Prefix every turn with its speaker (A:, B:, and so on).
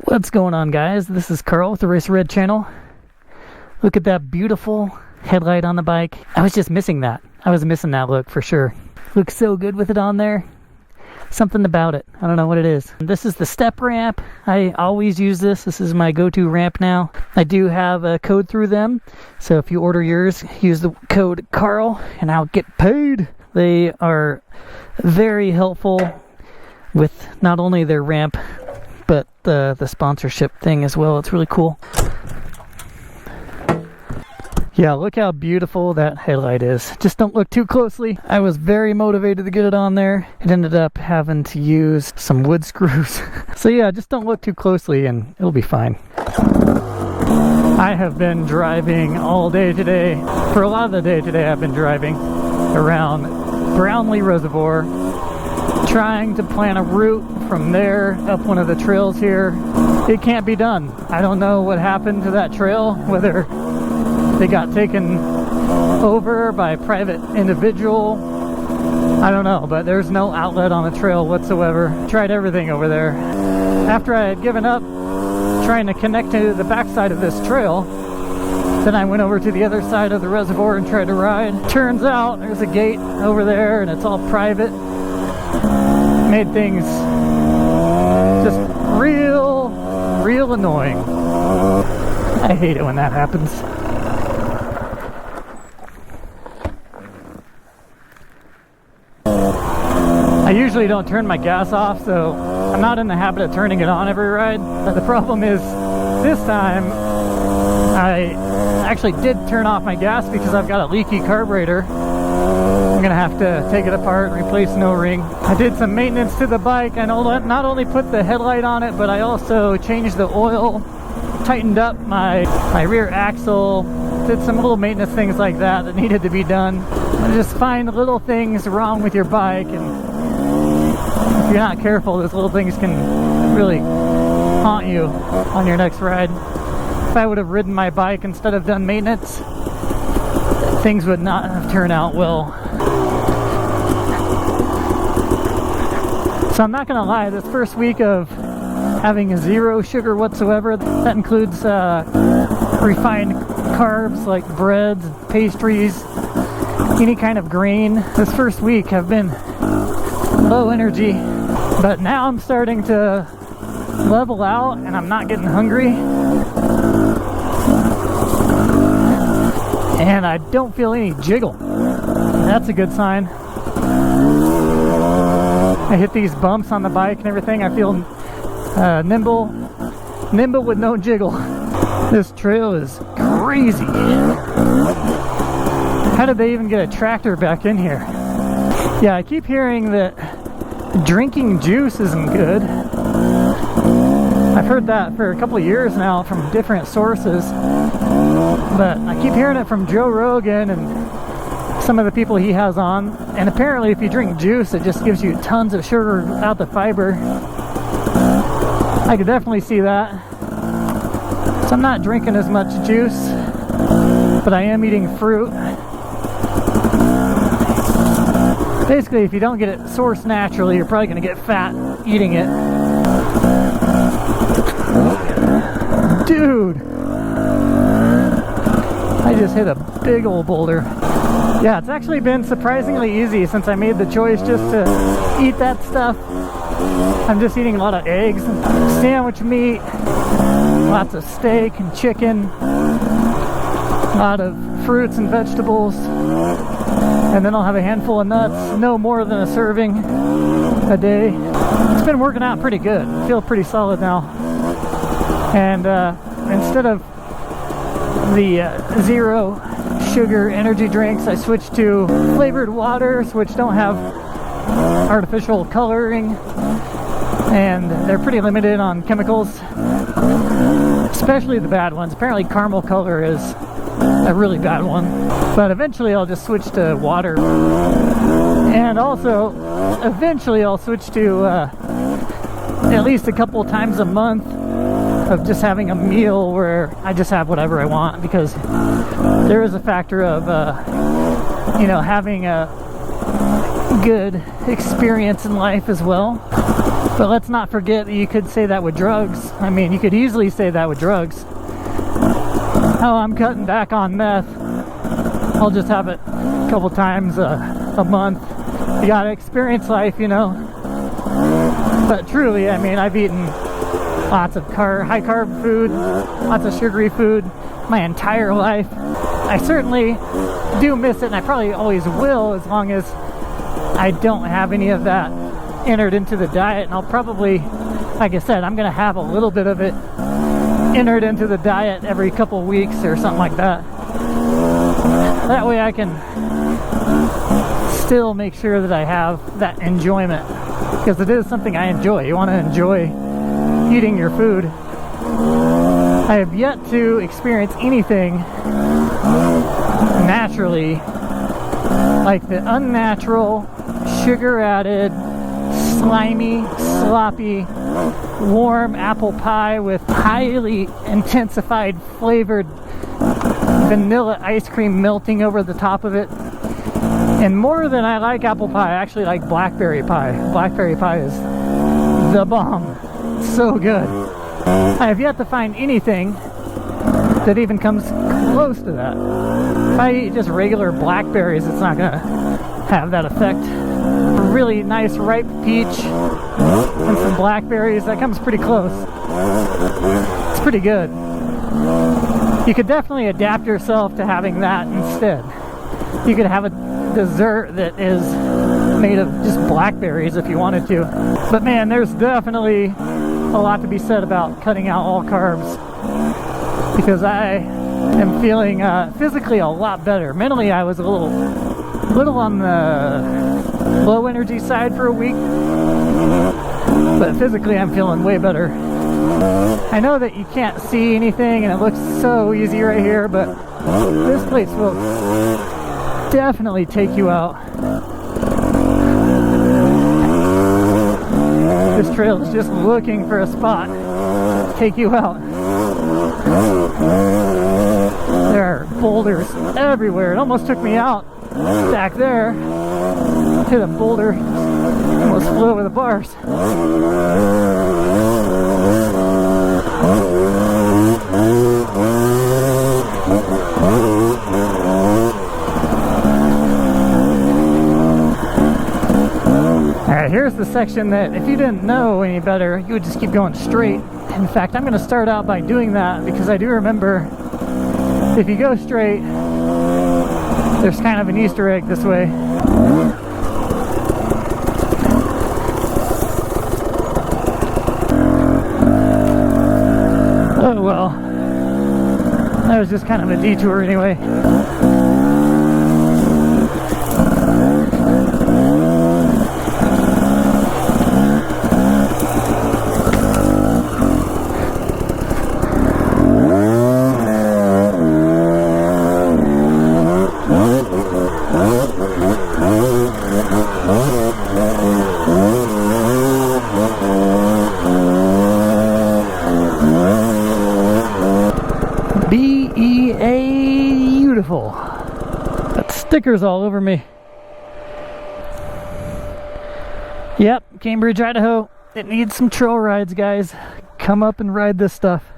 A: What's going on, guys? This is Carl with the Racerred channel. Look at that beautiful headlight on the bike. I was just missing that. I was missing that look for sure. Looks so good with it on there. Something about it. I don't know what it is. This is the step ramp. I always use this. This is my go-to ramp now. I do have a code through them. So if you order yours, use the code Carl and I'll get paid. They are very helpful with not only their ramp, but the sponsorship thing as well. It's really cool. Yeah, look how beautiful that headlight is. Just don't look too closely. I was very motivated to get it on there. It ended up having to use some wood screws. So yeah, just don't look too closely and it'll be fine. I have been driving all day today. For a lot of the day today, I've been driving around Brownlee Reservoir, trying to plan a route from there up one of the trails here. It can't be done. I don't know what happened to that trail, whether they got taken over by a private individual. I don't know, but there's no outlet on the trail whatsoever. Tried everything over there. After I had given up trying to connect to the backside of this trail, then I went over to the other side of the reservoir and tried to ride. Turns out there's a gate over there and it's all private. Made things just real annoying. I hate it when that happens. I usually don't turn my gas off, so I'm not in the habit of turning it on every ride. But the problem is, this time I actually did turn off my gas because I've got a leaky carburetor. I'm gonna have to take it apart and replace an O-ring. I did some maintenance to the bike. I not only put the headlight on it, but I also changed the oil, tightened up my rear axle, did some little maintenance things like that needed to be done. And just find little things wrong with your bike, and if you're not careful, those little things can really haunt you on your next ride. If I would have ridden my bike instead of done maintenance, things would not have turned out well. So I'm not gonna lie, this first week of having zero sugar whatsoever, that includes refined carbs like breads, pastries, any kind of grain. This first week I've been low energy, but now I'm starting to level out and I'm not getting hungry. And I don't feel any jiggle. That's a good sign. I hit these bumps on the bike and everything. I feel nimble with no jiggle. This trail is crazy. How did they even get a tractor back in here? Yeah, I keep hearing that drinking juice isn't good. I've heard that for a couple of years now from different sources, but I keep hearing it from Joe Rogan and some of the people he has on, and apparently if you drink juice it just gives you tons of sugar without the fiber. I could definitely see that. So I'm not drinking as much juice, but I am eating fruit. Basically, if you don't get it sourced naturally, you're probably going to get fat eating it. Dude! I just hit a big old boulder. Yeah, it's actually been surprisingly easy since I made the choice just to eat that stuff. I'm just eating a lot of eggs and sandwich meat, lots of steak and chicken, a lot of fruits and vegetables, and then I'll have a handful of nuts, no more than a serving a day. It's been working out pretty good. I feel pretty solid now. And instead of the zero sugar energy drinks, I switched to flavored waters, which don't have artificial coloring, and they're pretty limited on chemicals, especially the bad ones. Apparently caramel color is a really bad one, but eventually I'll just switch to water, and also eventually I'll switch to at least a couple times a month of just having a meal where I just have whatever I want, because there is a factor of having a good experience in life as well. But let's not forget that you could say that with drugs. I mean, you could easily say that with drugs. Oh, I'm cutting back on meth. I'll just have it a couple times a month. You gotta experience life, you know. But truly, I mean, I've eaten lots of high carb food, lots of sugary food my entire life. I certainly do miss it, and I probably always will, as long as I don't have any of that entered into the diet. And I'll probably, like I said, I'm gonna have a little bit of it entered into the diet every couple weeks or something like that. That way I can still make sure that I have that enjoyment, because it is something I enjoy. You want to enjoy eating your food. I have yet to experience anything naturally like the unnatural, sugar added, slimy, sloppy, warm apple pie with highly intensified flavored vanilla ice cream melting over the top of it. And more than I like apple pie, I actually like blackberry pie. Blackberry pie is the bomb. So good. I have yet to find anything that even comes close to that. If I eat just regular blackberries, it's not gonna have that effect. A really nice ripe peach and some blackberries, that comes pretty close. It's pretty good. You could definitely adapt yourself to having that instead. You could have a dessert that is made of just blackberries if you wanted to. But man, there's definitely a lot to be said about cutting out all carbs, because I am feeling physically a lot better. Mentally, I was a little on the low energy side for a week, but physically I'm feeling way better. I know that you can't see anything and it looks so easy right here, but this place will definitely take you out. This trail is just looking for a spot to take you out. There are boulders everywhere. It almost took me out back there. Hit a boulder, almost flew over the bars. Alright, here's the section that if you didn't know any better, you would just keep going straight. In fact, I'm going to start out by doing that, because I do remember if you go straight, there's kind of an Easter egg this way. Oh well, that was just kind of a detour anyway. Beautiful. Got stickers all over me. Yep, Cambridge, Idaho. It needs some trail rides, guys. Come up and ride this stuff.